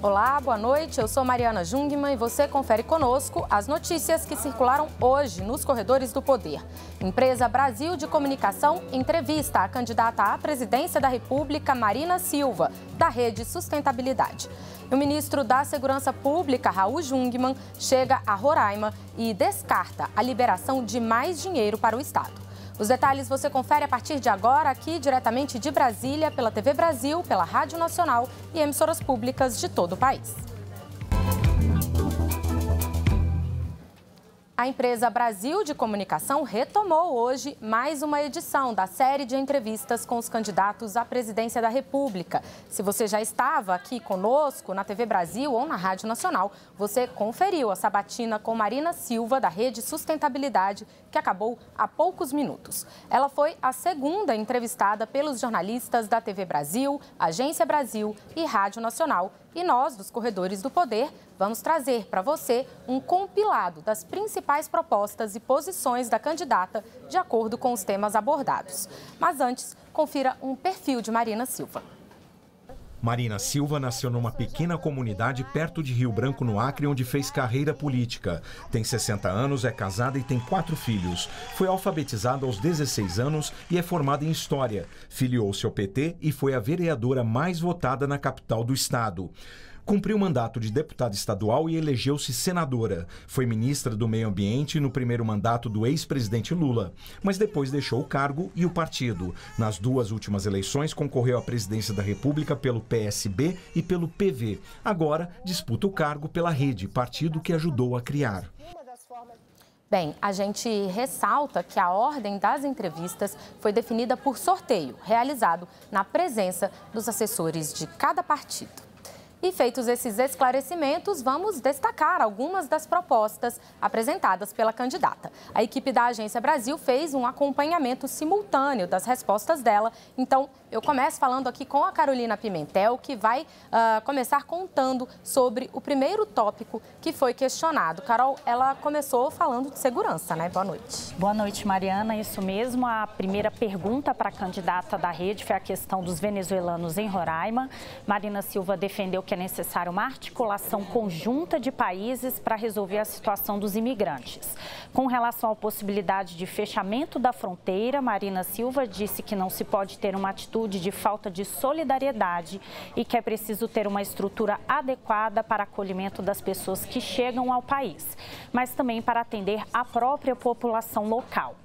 Olá, boa noite. Eu sou Mariana Jungmann e você confere conosco as notícias que circularam hoje nos corredores do poder. Empresa Brasil de Comunicação entrevista a candidata à presidência da República, Marina Silva, da Rede Sustentabilidade. O ministro da Segurança Pública, Raul Jungmann, chega a Roraima e descarta a liberação de mais dinheiro para o Estado. Os detalhes você confere a partir de agora, aqui diretamente de Brasília, pela TV Brasil, pela Rádio Nacional e emissoras públicas de todo o país. A empresa Brasil de Comunicação retomou hoje mais uma edição da série de entrevistas com os candidatos à presidência da República. Se você já estava aqui conosco na TV Brasil ou na Rádio Nacional, você conferiu a sabatina com Marina Silva, da Rede Sustentabilidade, que acabou há poucos minutos. Ela foi a segunda entrevistada pelos jornalistas da TV Brasil, Agência Brasil e Rádio Nacional. E nós, dos Corredores do Poder, vamos trazer para você um compilado das principais propostas e posições da candidata de acordo com os temas abordados. Mas antes, confira um perfil de Marina Silva. Marina Silva nasceu numa pequena comunidade perto de Rio Branco, no Acre, onde fez carreira política. Tem 60 anos, é casada e tem 4 filhos. Foi alfabetizada aos 16 anos e é formada em História. Filiou-se ao PT e foi a vereadora mais votada na capital do estado. Cumpriu o mandato de deputada estadual e elegeu-se senadora. Foi ministra do Meio Ambiente no primeiro mandato do ex-presidente Lula, mas depois deixou o cargo e o partido. Nas 2 últimas eleições, concorreu à presidência da República pelo PSB e pelo PV. Agora, disputa o cargo pela Rede, partido que ajudou a criar. Bem, a gente ressalta que a ordem das entrevistas foi definida por sorteio, realizado na presença dos assessores de cada partido. E feitos esses esclarecimentos, vamos destacar algumas das propostas apresentadas pela candidata. A equipe da Agência Brasil fez um acompanhamento simultâneo das respostas dela. Então, eu começo falando aqui com a Carolina Pimentel, que vai começar contando sobre o primeiro tópico que foi questionado. Carol, ela começou falando de segurança, né? Boa noite. Boa noite, Mariana. Isso mesmo. A primeira pergunta para a candidata da rede foi a questão dos venezuelanos em Roraima. Marina Silva defendeu que é necessária uma articulação conjunta de países para resolver a situação dos imigrantes. Com relação à possibilidade de fechamento da fronteira, Marina Silva disse que não se pode ter uma atitude de falta de solidariedade e que é preciso ter uma estrutura adequada para acolhimento das pessoas que chegam ao país, mas também para atender a própria população local.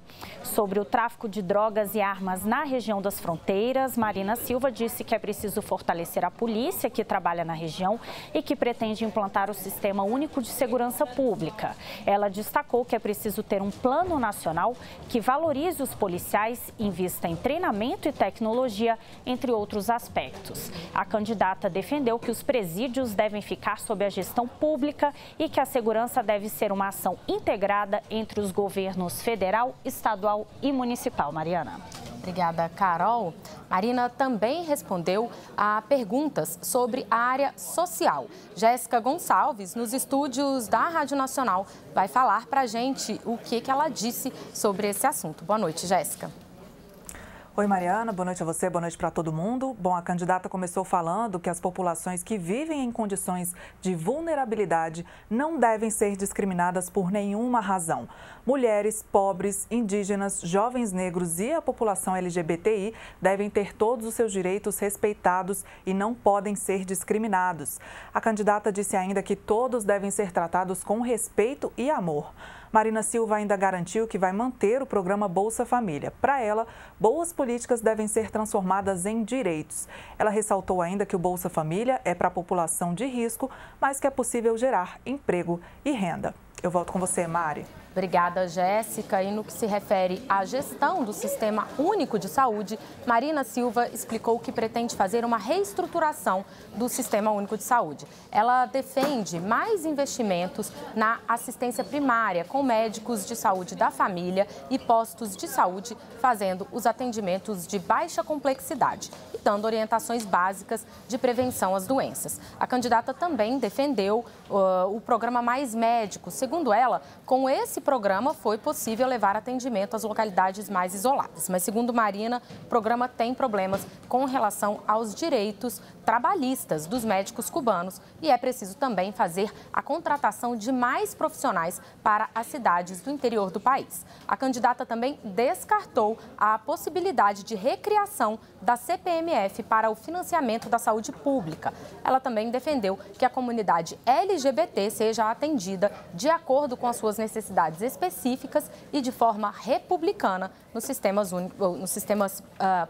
Sobre o tráfico de drogas e armas na região das fronteiras, Marina Silva disse que é preciso fortalecer a polícia que trabalha na região e que pretende implantar o Sistema Único de Segurança Pública. Ela destacou que é preciso ter um plano nacional que valorize os policiais, invista em treinamento e tecnologia, entre outros aspectos. A candidata defendeu que os presídios devem ficar sob a gestão pública e que a segurança deve ser uma ação integrada entre os governos federal, estadual e municipal. Mariana. Obrigada, Carol. Marina também respondeu a perguntas sobre a área social. Jéssica Gonçalves, nos estúdios da Rádio Nacional, vai falar para a gente o que ela disse sobre esse assunto. Boa noite, Jéssica. Oi, Mariana, boa noite a você, boa noite para todo mundo. Bom, a candidata começou falando que as populações que vivem em condições de vulnerabilidade não devem ser discriminadas por nenhuma razão. Mulheres, pobres, indígenas, jovens negros e a população LGBTI devem ter todos os seus direitos respeitados e não podem ser discriminados. A candidata disse ainda que todos devem ser tratados com respeito e amor. Marina Silva ainda garantiu que vai manter o programa Bolsa Família. Para ela, boas políticas devem ser transformadas em direitos. Ela ressaltou ainda que o Bolsa Família é para a população de risco, mas que é possível gerar emprego e renda. Eu volto com você, Mari. Obrigada, Jéssica. E no que se refere à gestão do Sistema Único de Saúde, Marina Silva explicou que pretende fazer uma reestruturação do Sistema Único de Saúde. Ela defende mais investimentos na assistência primária, com médicos de saúde da família e postos de saúde fazendo os atendimentos de baixa complexidade. E citando orientações básicas de prevenção às doenças. A candidata também defendeu o programa Mais Médicos. Segundo ela, com esse programa foi possível levar atendimento às localidades mais isoladas. Mas, segundo Marina, o programa tem problemas com relação aos direitos trabalhistas dos médicos cubanos e é preciso também fazer a contratação de mais profissionais para as cidades do interior do país. A candidata também descartou a possibilidade de recriação da CPMF para o financiamento da saúde pública. Ela também defendeu que a comunidade LGBT seja atendida de acordo com as suas necessidades específicas e de forma republicana nos sistemas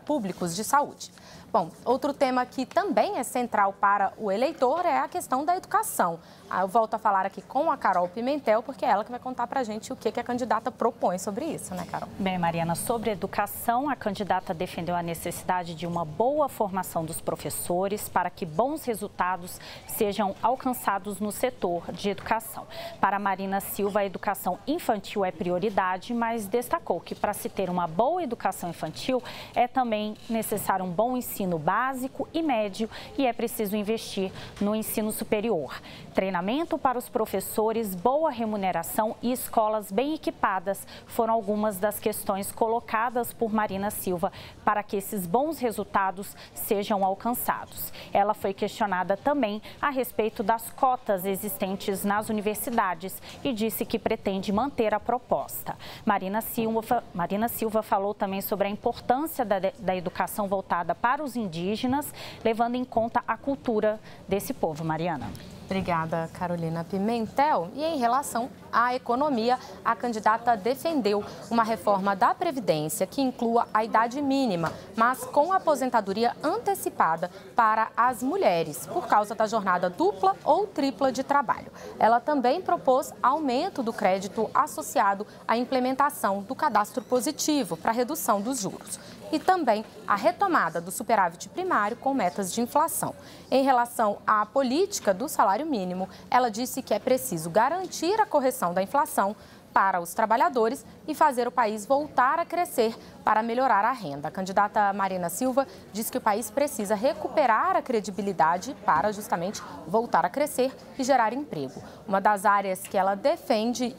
públicos de saúde. Bom, outro tema que também é central para o eleitor é a questão da educação. Eu volto a falar aqui com a Carol Pimentel, porque é ela que vai contar para a gente o que a candidata propõe sobre isso, né, Carol? Bem, Mariana, sobre educação, a candidata defendeu a necessidade de uma boa formação dos professores para que bons resultados sejam alcançados no setor de educação. Para Marina Silva, a educação infantil é prioridade, mas destacou que para se ter uma boa educação infantil é também necessário um bom ensino básico e médio e é preciso investir no ensino superior. Treinamento para os professores, boa remuneração e escolas bem equipadas foram algumas das questões colocadas por Marina Silva para que esses bons resultados sejam alcançados. Ela foi questionada também a respeito das cotas existentes nas universidades e disse que pretende manter a proposta. Marina Silva falou também sobre a importância da educação voltada para os indígenas, levando em conta a cultura desse povo. Mariana. Obrigada, Carolina Pimentel. E em relação à economia, a candidata defendeu uma reforma da Previdência que inclua a idade mínima, mas com aposentadoria antecipada para as mulheres, por causa da jornada dupla ou tripla de trabalho. Ela também propôs aumento do crédito associado à implementação do cadastro positivo para redução dos juros e também a retomada do superávit primário com metas de inflação. Em relação à política do salário mínimo, ela disse que é preciso garantir a correção da inflação para os trabalhadores e fazer o país voltar a crescer para melhorar a renda. A candidata Marina Silva diz que o país precisa recuperar a credibilidade para justamente voltar a crescer e gerar emprego. Uma das áreas que ela defende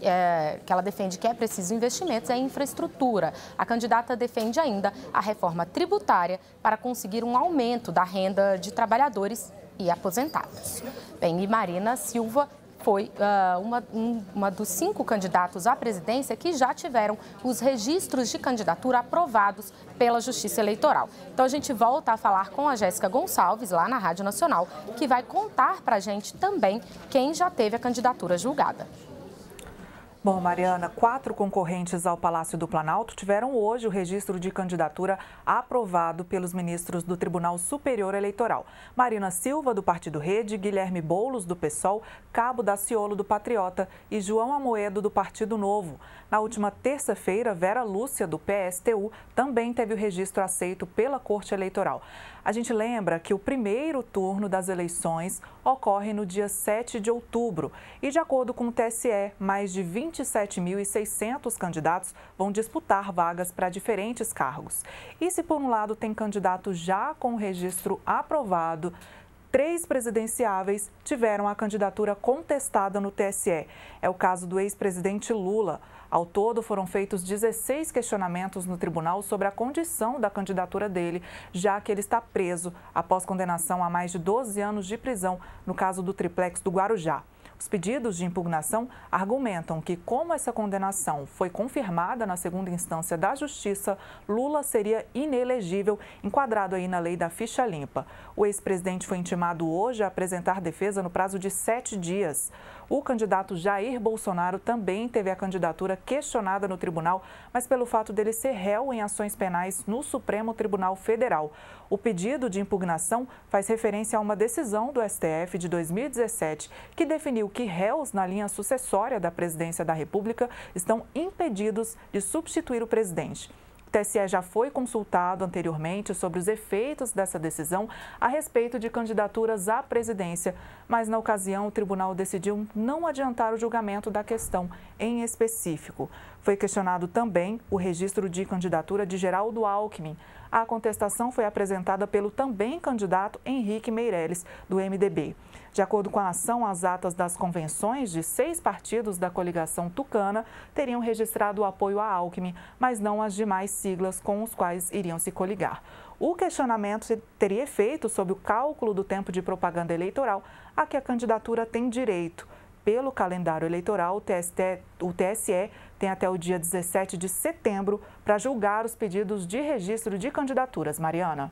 que é preciso investimentos é a infraestrutura. A candidata defende ainda a reforma tributária para conseguir um aumento da renda de trabalhadores e aposentados. Bem, e Marina Silva foi uma dos 5 candidatos à presidência que já tiveram os registros de candidatura aprovados pela Justiça Eleitoral. Então, a gente volta a falar com a Jéssica Gonçalves, lá na Rádio Nacional, que vai contar para a gente também quem já teve a candidatura julgada. Bom, Mariana, 4 concorrentes ao Palácio do Planalto tiveram hoje o registro de candidatura aprovado pelos ministros do Tribunal Superior Eleitoral. Marina Silva, do Partido Rede, Guilherme Boulos, do PSOL, Cabo Daciolo, do Patriota e João Amoedo, do Partido Novo. Na última terça-feira, Vera Lúcia, do PSTU, também teve o registro aceito pela Corte Eleitoral. A gente lembra que o primeiro turno das eleições ocorre no dia 7 de outubro e, de acordo com o TSE, mais de 27.600 candidatos vão disputar vagas para diferentes cargos. E se, por um lado, tem candidato já com o registro aprovado, 3 presidenciáveis tiveram a candidatura contestada no TSE. É o caso do ex-presidente Lula. Ao todo, foram feitos 16 questionamentos no tribunal sobre a condição da candidatura dele, já que ele está preso após condenação a mais de 12 anos de prisão no caso do triplex do Guarujá. Os pedidos de impugnação argumentam que, como essa condenação foi confirmada na segunda instância da Justiça, Lula seria inelegível, enquadrado aí na lei da ficha limpa. O ex-presidente foi intimado hoje a apresentar defesa no prazo de 7 dias. O candidato Jair Bolsonaro também teve a candidatura questionada no tribunal, mas pelo fato dele ser réu em ações penais no Supremo Tribunal Federal. O pedido de impugnação faz referência a uma decisão do STF de 2017 que definiu que réus na linha sucessória da presidência da República estão impedidos de substituir o presidente. O TSE já foi consultado anteriormente sobre os efeitos dessa decisão a respeito de candidaturas à presidência, mas na ocasião o tribunal decidiu não adiantar o julgamento da questão em específico. Foi questionado também o registro de candidatura de Geraldo Alckmin. A contestação foi apresentada pelo também candidato Henrique Meirelles, do MDB. De acordo com a ação, as atas das convenções de 6 partidos da coligação tucana teriam registrado o apoio a Alckmin, mas não as demais siglas com os quais iriam se coligar. O questionamento teria efeito sobre o cálculo do tempo de propaganda eleitoral a que a candidatura tem direito. Pelo calendário eleitoral, o TSE tem até o dia 17 de setembro para julgar os pedidos de registro de candidaturas. Mariana.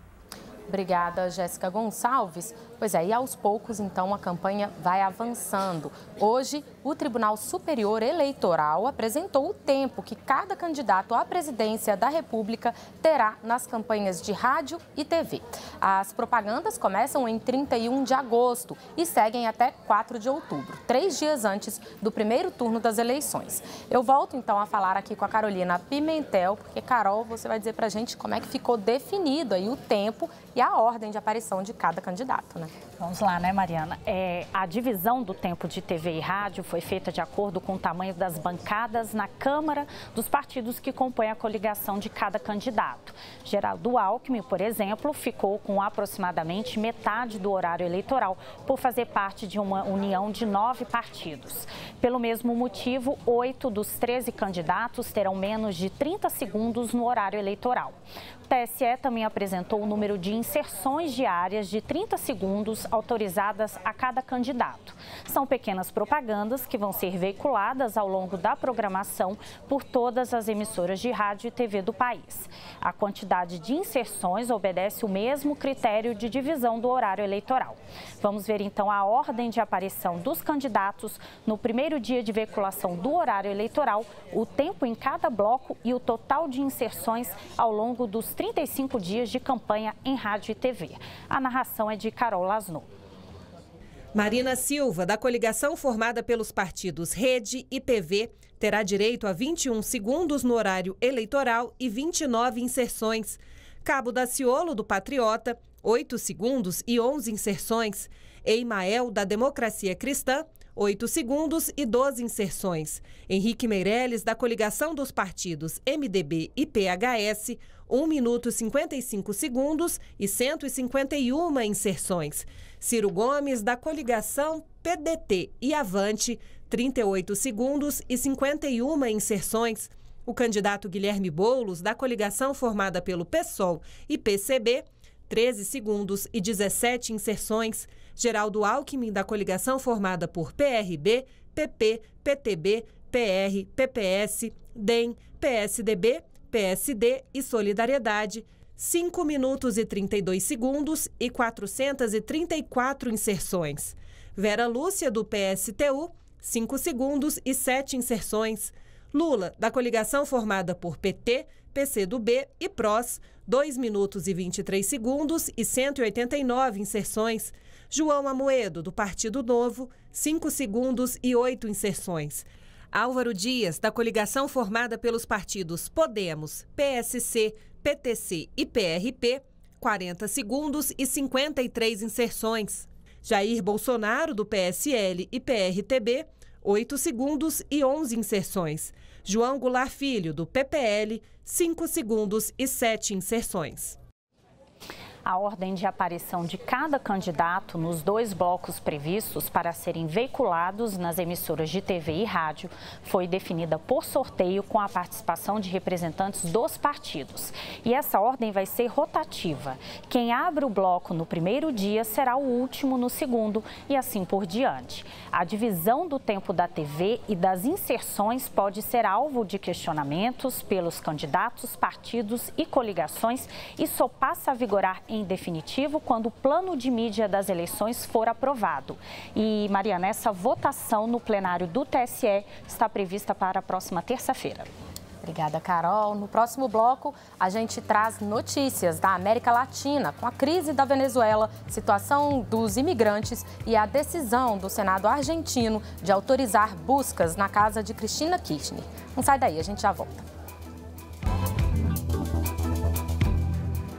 Obrigada, Jéssica Gonçalves. Pois é, e aos poucos, então, a campanha vai avançando. Hoje, o Tribunal Superior Eleitoral apresentou o tempo que cada candidato à presidência da República terá nas campanhas de rádio e TV. As propagandas começam em 31 de agosto e seguem até 4 de outubro, 3 dias antes do primeiro turno das eleições. Eu volto, então, a falar aqui com a Carolina Pimentel, porque, Carol, você vai dizer pra gente como é que ficou definido aí o tempo e a ordem de aparição de cada candidato, né? Vamos lá, né, Mariana? A divisão do tempo de TV e rádio foi feita de acordo com o tamanho das bancadas na Câmara dos partidos que compõem a coligação de cada candidato. Geraldo Alckmin, por exemplo, ficou com aproximadamente metade do horário eleitoral por fazer parte de uma união de 9 partidos. Pelo mesmo motivo, 8 dos 13 candidatos terão menos de 30 segundos no horário eleitoral. O TSE também apresentou o número de inserções diárias de 30 segundos autorizadas a cada candidato. São pequenas propagandas que vão ser veiculadas ao longo da programação por todas as emissoras de rádio e TV do país. A quantidade de inserções obedece o mesmo critério de divisão do horário eleitoral. Vamos ver então a ordem de aparição dos candidatos no primeiro dia de veiculação do horário eleitoral, o tempo em cada bloco e o total de inserções ao longo dos 35 dias de campanha em rádio e TV. A narração é de Carol Lasno. Marina Silva, da coligação formada pelos partidos Rede e PV, terá direito a 21 segundos no horário eleitoral e 29 inserções. Cabo Daciolo, do Patriota, 8 segundos e 11 inserções. Eimael, da Democracia Cristã, 8 segundos e 12 inserções. Henrique Meirelles, da coligação dos partidos MDB e PHS, 1 minuto e 55 segundos e 151 inserções. Ciro Gomes, da coligação PDT e Avante, 38 segundos e 51 inserções. O candidato Guilherme Boulos, da coligação formada pelo PSOL e PCB, 13 segundos e 17 inserções. Geraldo Alckmin, da coligação formada por PRB, PP, PTB, PR, PPS, DEM, PSDB, PSD e Solidariedade, 5 minutos e 32 segundos e 434 inserções. Vera Lúcia, do PSTU, 5 segundos e 7 inserções. Lula, da coligação formada por PT, PCdoB e PROS, 2 minutos e 23 segundos e 189 inserções. João Amoedo, do Partido Novo, 5 segundos e 8 inserções. Álvaro Dias, da coligação formada pelos partidos Podemos, PSC, PTC e PRP, 40 segundos e 53 inserções. Jair Bolsonaro, do PSL e PRTB, 8 segundos e 11 inserções. João Goulart Filho, do PPL, 5 segundos e 7 inserções. A ordem de aparição de cada candidato nos 2 blocos previstos para serem veiculados nas emissoras de TV e rádio foi definida por sorteio com a participação de representantes dos partidos. E essa ordem vai ser rotativa. Quem abre o bloco no primeiro dia será o último no segundo e assim por diante. A divisão do tempo da TV e das inserções pode ser alvo de questionamentos pelos candidatos, partidos e coligações e só passa a vigorar em definitivo quando o plano de mídia das eleições for aprovado. E, Mariana, essa votação no plenário do TSE está prevista para a próxima terça-feira. Obrigada, Carol. No próximo bloco, a gente traz notícias da América Latina, com a crise da Venezuela, situação dos imigrantes e a decisão do Senado argentino de autorizar buscas na casa de Cristina Kirchner. Não sai daí, a gente já volta.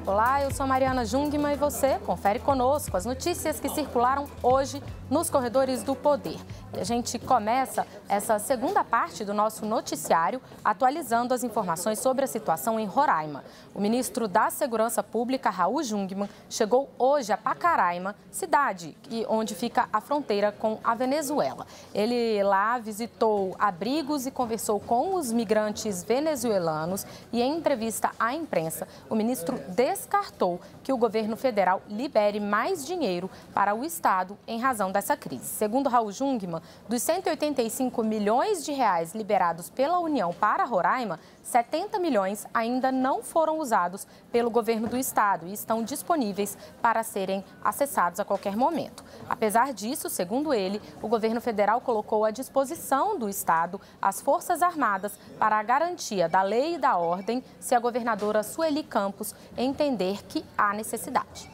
Olá, eu sou Mariana Jungmann e você confere conosco as notícias que circularam hoje nos corredores do poder. E a gente começa essa segunda parte do nosso noticiário atualizando as informações sobre a situação em Roraima. O ministro da Segurança Pública, Raul Jungmann, chegou hoje a Pacaraima, cidade onde fica a fronteira com a Venezuela. Ele lá visitou abrigos e conversou com os migrantes venezuelanos e, em entrevista à imprensa, o ministro descartou que o governo federal libere mais dinheiro para o Estado em razão dessa crise. Segundo Raul Jungmann, dos 185 milhões de reais liberados pela União para Roraima, 70 milhões ainda não foram usados pelo governo do Estado e estão disponíveis para serem acessados a qualquer momento. Apesar disso, segundo ele, o governo federal colocou à disposição do Estado as Forças Armadas para a garantia da lei e da ordem se a governadora Sueli Campos entender que há necessidade.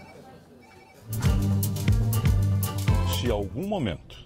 Se em algum momento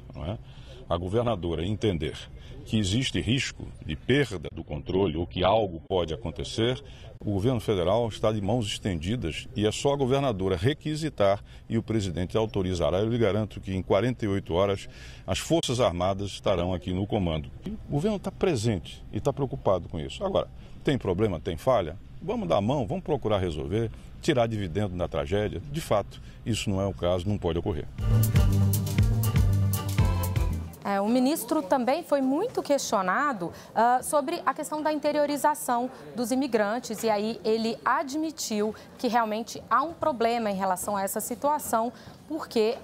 a governadora entender que existe risco de perda do controle ou que algo pode acontecer, o governo federal está de mãos estendidas e é só a governadora requisitar e o presidente autorizará. Eu lhe garanto que em 48 horas as Forças Armadas estarão aqui no comando. E o governo está presente e está preocupado com isso. Agora, tem problema, tem falha? Vamos dar a mão, vamos procurar resolver, tirar dividendo da tragédia. De fato, isso não é o caso, não pode ocorrer. O ministro também foi muito questionado sobre a questão da interiorização dos imigrantes e aí ele admitiu que realmente há um problema em relação a essa situação porque,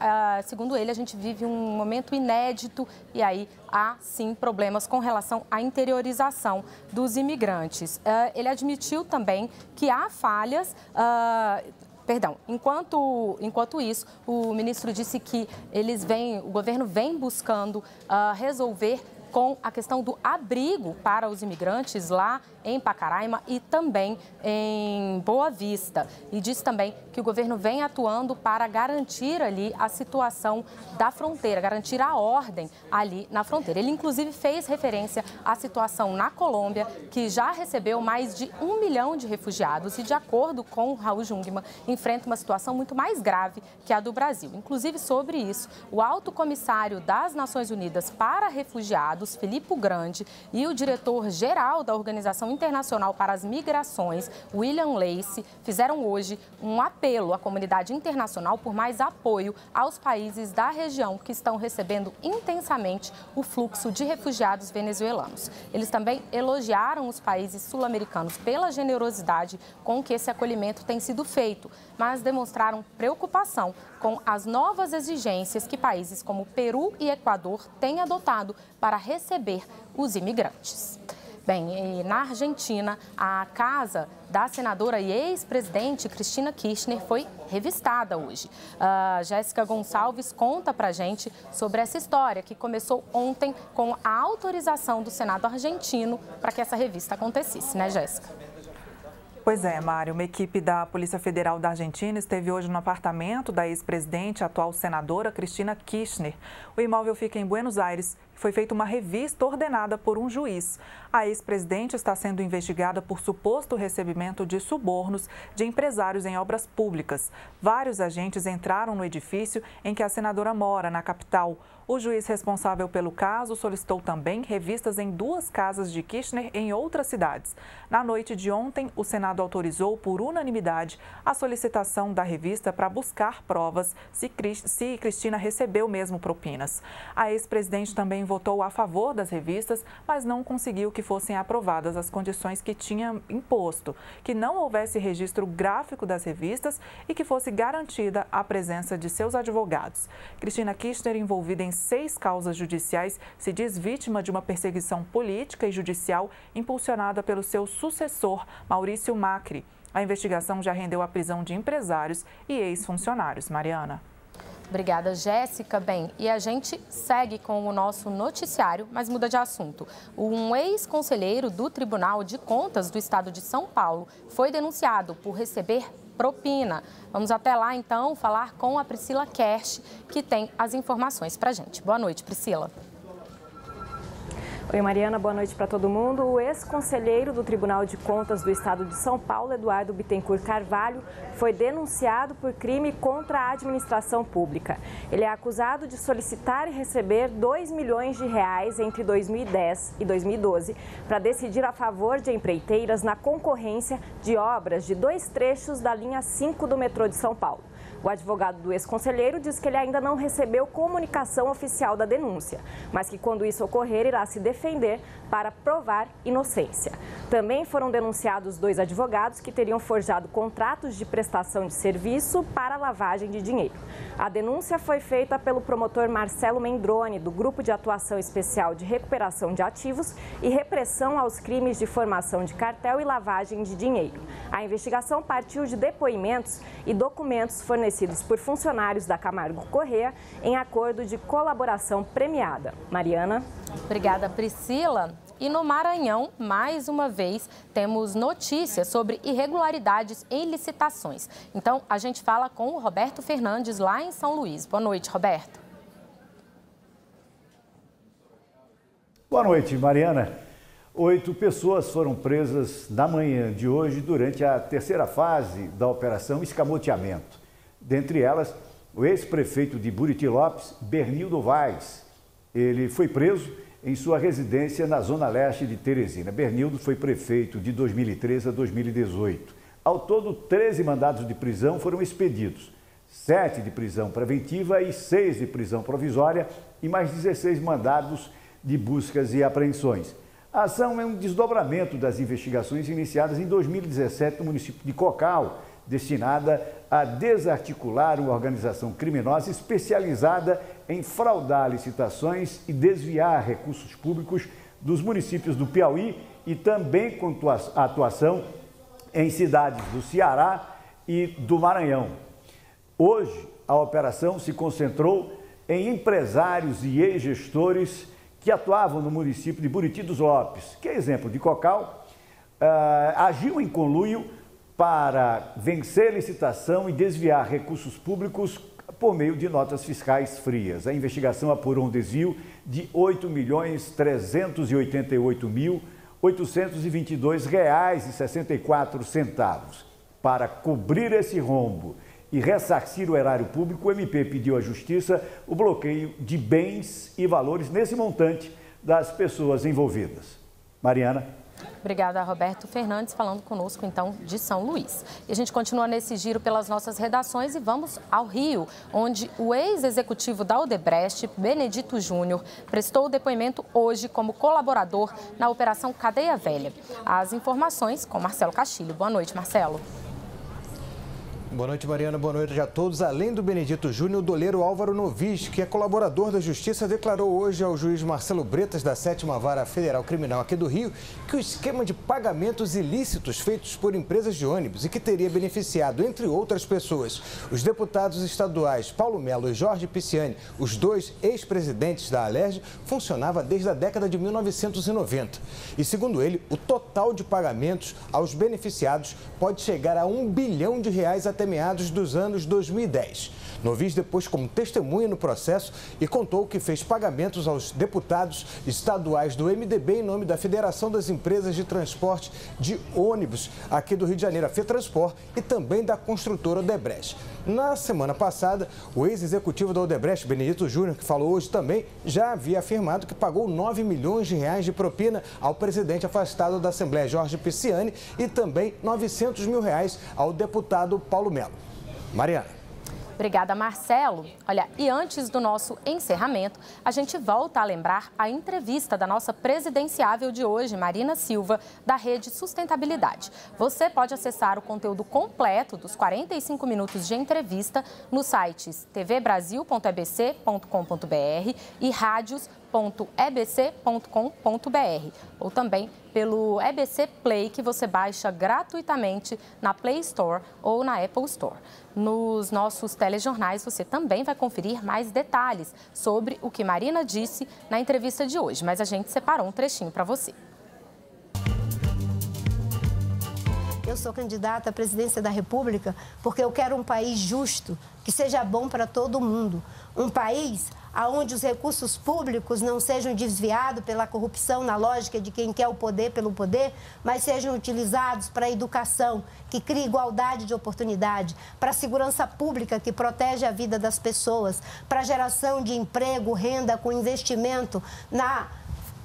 segundo ele, a gente vive um momento inédito e aí há, sim, problemas com relação à interiorização dos imigrantes. Ele admitiu também que há falhas... Enquanto isso, o ministro disse que o governo vem buscando resolver com a questão do abrigo para os imigrantes lá em Pacaraima e também em Boa Vista. E disse também que o governo vem atuando para garantir ali a situação da fronteira, garantir a ordem ali na fronteira. Ele, inclusive, fez referência à situação na Colômbia, que já recebeu mais de 1 milhão de refugiados e, de acordo com o Raul Jungmann, enfrenta uma situação muito mais grave que a do Brasil. Inclusive, sobre isso, o alto comissário das Nações Unidas para Refugiados, Filippo Grandi, e o diretor-geral da Organização Internacional para as Migrações, William Lacy, fizeram hoje um apelo à comunidade internacional por mais apoio aos países da região que estão recebendo intensamente o fluxo de refugiados venezuelanos. Eles também elogiaram os países sul-americanos pela generosidade com que esse acolhimento tem sido feito, mas demonstraram preocupação com as novas exigências que países como Peru e Equador têm adotado para receber os imigrantes. Bem, e na Argentina, a casa da senadora e ex-presidente Cristina Kirchner foi revistada hoje. Jéssica Gonçalves conta pra gente sobre essa história que começou ontem com a autorização do Senado argentino para que essa revista acontecesse, né, Jéssica? Pois é, Mário. Uma equipe da Polícia Federal da Argentina esteve hoje no apartamento da ex-presidente, atual senadora Cristina Kirchner. O imóvel fica em Buenos Aires e foi feita uma revista ordenada por um juiz. A ex-presidente está sendo investigada por suposto recebimento de subornos de empresários em obras públicas. Vários agentes entraram no edifício em que a senadora mora, na capital. O juiz responsável pelo caso solicitou também revistas em 2 casas de Kirchner em outras cidades. Na noite de ontem, o Senado autorizou por unanimidade a solicitação da revista para buscar provas se Cristina recebeu mesmo propinas. A ex-presidente também votou a favor das revistas, mas não conseguiu que fossem aprovadas as condições que tinha imposto, que não houvesse registro gráfico das revistas e que fosse garantida a presença de seus advogados. Cristina Kirchner, envolvida em 6 causas judiciais, se diz vítima de uma perseguição política e judicial impulsionada pelo seu sucessor, Maurício Macri. A investigação já rendeu a prisão de empresários e ex-funcionários. Mariana. Obrigada, Jéssica. Bem, e a gente segue com o nosso noticiário, mas muda de assunto. Um ex-conselheiro do Tribunal de Contas do Estado de São Paulo foi denunciado por receber propina. Vamos até lá, então, falar com a Priscila Kersh, que tem as informações para a gente. Boa noite, Priscila. Oi, Mariana, boa noite para todo mundo. O ex-conselheiro do Tribunal de Contas do Estado de São Paulo, Eduardo Bittencourt Carvalho, foi denunciado por crime contra a administração pública. Ele é acusado de solicitar e receber R$2 milhões entre 2010 e 2012 para decidir a favor de empreiteiras na concorrência de obras de 2 trechos da linha 5 do metrô de São Paulo. O advogado do ex-conselheiro diz que ele ainda não recebeu comunicação oficial da denúncia, mas que quando isso ocorrer, irá se defender para provar inocência. Também foram denunciados 2 advogados que teriam forjado contratos de prestação de serviço para lavagem de dinheiro. A denúncia foi feita pelo promotor Marcelo Mendrone, do Grupo de Atuação Especial de Recuperação de Ativos e Repressão aos Crimes de Formação de Cartel e Lavagem de Dinheiro. A investigação partiu de depoimentos e documentos fornecidos por funcionários da Camargo Corrêa em acordo de colaboração premiada. Mariana. Obrigada, Priscila. E no Maranhão, mais uma vez, temos notícias sobre irregularidades em licitações. Então, a gente fala com o Roberto Fernandes, lá em São Luís. Boa noite, Roberto. Boa noite, Mariana. 8 pessoas foram presas na manhã de hoje durante a terceira fase da Operação Escamoteamento. Dentre elas, o ex-prefeito de Buriti Lopes, Bernildo Vaz. Ele foi preso em sua residência na zona leste de Teresina. Bernildo foi prefeito de 2013 a 2018. Ao todo, 13 mandados de prisão foram expedidos, 7 de prisão preventiva e 6 de prisão provisória e mais 16 mandados de buscas e apreensões. A ação é um desdobramento das investigações iniciadas em 2017 no município de Cocal, destinada a desarticular uma organização criminosa especializada em fraudar licitações e desviar recursos públicos dos municípios do Piauí e também com atuação em cidades do Ceará e do Maranhão. Hoje, a operação se concentrou em empresários e ex-gestores que atuavam no município de Buriti dos Lopes, que é exemplo de Cocal, agiu em conluio para vencer licitação e desviar recursos públicos por meio de notas fiscais frias. A investigação apurou um desvio de R$ 8.388.822,64. Para cobrir esse rombo e ressarcir o erário público, o MP pediu à Justiça o bloqueio de bens e valores nesse montante das pessoas envolvidas. Mariana. Obrigada, Roberto Fernandes, falando conosco, então, de São Luís. E a gente continua nesse giro pelas nossas redações e vamos ao Rio, onde o ex-executivo da Odebrecht, Benedito Júnior, prestou depoimento hoje como colaborador na Operação Cadeia Velha. As informações com Marcelo Castilho. Boa noite, Marcelo. Boa noite, Mariana. Boa noite a todos. Além do Benedito Júnior, o doleiro Álvaro Novis, que é colaborador da Justiça, declarou hoje ao juiz Marcelo Bretas, da 7ª Vara Federal Criminal aqui do Rio, que o esquema de pagamentos ilícitos feitos por empresas de ônibus e que teria beneficiado, entre outras pessoas, os deputados estaduais Paulo Melo e Jorge Pisciani, os 2 ex-presidentes da Alerj, funcionava desde a década de 1990. E, segundo ele, o total de pagamentos aos beneficiados pode chegar a R$1 bilhão até meados dos anos 2010. Novis depois como testemunha no processo e contou que fez pagamentos aos deputados estaduais do MDB em nome da Federação das Empresas de Transporte de Ônibus aqui do Rio de Janeiro, a FETransport, e também da construtora Odebrecht. Na semana passada, o ex-executivo da Odebrecht, Benedito Júnior, que falou hoje também, já havia afirmado que pagou R$9 milhões de propina ao presidente afastado da Assembleia, Jorge Pisciani, e também R$900 mil ao deputado Paulo Melo. Mariana. Obrigada, Marcelo. Olha, e antes do nosso encerramento, a gente volta a lembrar a entrevista da nossa presidenciável de hoje, Marina Silva, da Rede Sustentabilidade. Você pode acessar o conteúdo completo dos 45 minutos de entrevista nos sites tvbrasil.ebc.com.br e radios.ebc.com.br ou também pelo EBC Play, que você baixa gratuitamente na Play Store ou na Apple Store. Nos nossos telejornais, você também vai conferir mais detalhes sobre o que Marina disse na entrevista de hoje, mas a gente separou um trechinho para você. Eu sou candidata à presidência da República porque eu quero um país justo, que seja bom para todo mundo. Um país onde os recursos públicos não sejam desviados pela corrupção na lógica de quem quer o poder pelo poder, mas sejam utilizados para a educação, que cria igualdade de oportunidade, para a segurança pública, que protege a vida das pessoas, para a geração de emprego, renda com investimento na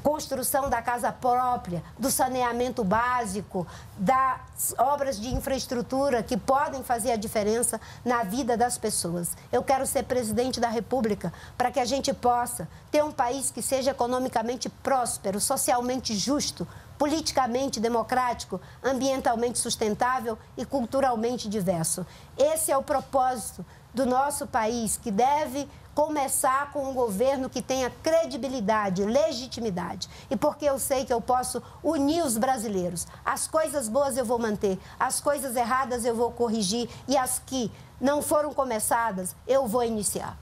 construção da casa própria, do saneamento básico, das obras de infraestrutura que podem fazer a diferença na vida das pessoas. Eu quero ser presidente da República para que a gente possa ter um país que seja economicamente próspero, socialmente justo, politicamente democrático, ambientalmente sustentável e culturalmente diverso. Esse é o propósito do nosso país, que deve começar com um governo que tenha credibilidade, legitimidade. E porque eu sei que eu posso unir os brasileiros. As coisas boas eu vou manter, as coisas erradas eu vou corrigir e as que não foram começadas eu vou iniciar.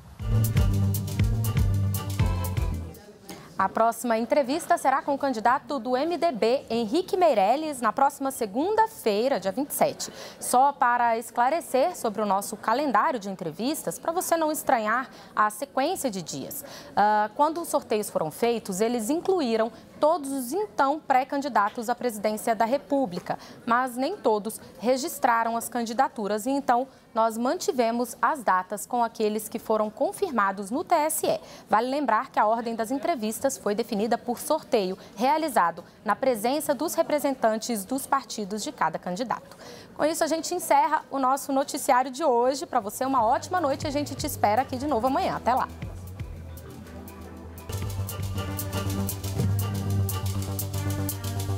A próxima entrevista será com o candidato do MDB, Henrique Meirelles, na próxima segunda-feira, dia 27. Só para esclarecer sobre o nosso calendário de entrevistas, para você não estranhar a sequência de dias. Quando os sorteios foram feitos, eles incluíram todos os então pré-candidatos à presidência da República, mas nem todos registraram as candidaturas e então nós mantivemos as datas com aqueles que foram confirmados no TSE. Vale lembrar que a ordem das entrevistas foi definida por sorteio, realizado na presença dos representantes dos partidos de cada candidato. Com isso, a gente encerra o nosso noticiário de hoje. Para você, uma ótima noite e a gente te espera aqui de novo amanhã. Até lá!